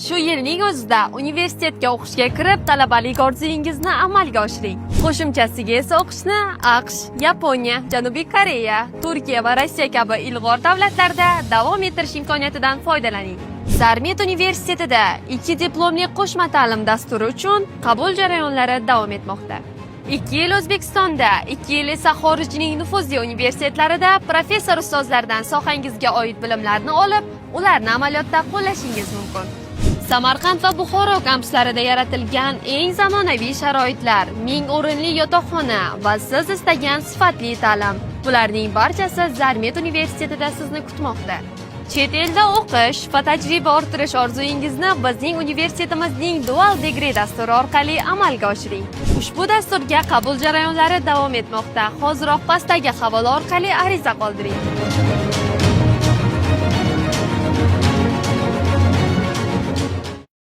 Shu yilning o'zida universitetga o'qishga kirib, talabalik orzungizni amalga oshiring. Qo'shimchasiga esa o'qishni AQSh, Yaponiya, Janubiy Koreya, Turkiya va Rossiya kabi ilg'or davlatlarda davom ettirish imkoniyatidan foydalaning. Zarmet universitetida 2 diplomli qo'shma ta'lim dasturi uchun qabul jarayonlari davom etmoqda. 2 yil O'zbekistonda, 2 yil esa xorijning nufuzli universitetlarida professor ustozlardan sohangizga oid bilimlarni olib, ularni amaliyotda qo'llashingiz mumkin. Samarqand va Buxoro kampuslarida yaratilgan eng zamonaviy sharoitlar, 1000 o'rinli yotoqxona va siz istagan sifatli ta'lim. Bularning barchasi Zarmet universitetida sizni kutmoqda. Chet elda o'qish va tajriba orttirish orzungizni bizning universitetimizning Dual Degree dasturi orqali amalga oshiring. Ushbu dasturga qabul jarayonlari davom etmoqda. Hoziroq pastdagi havola orqali ariza qoldiring.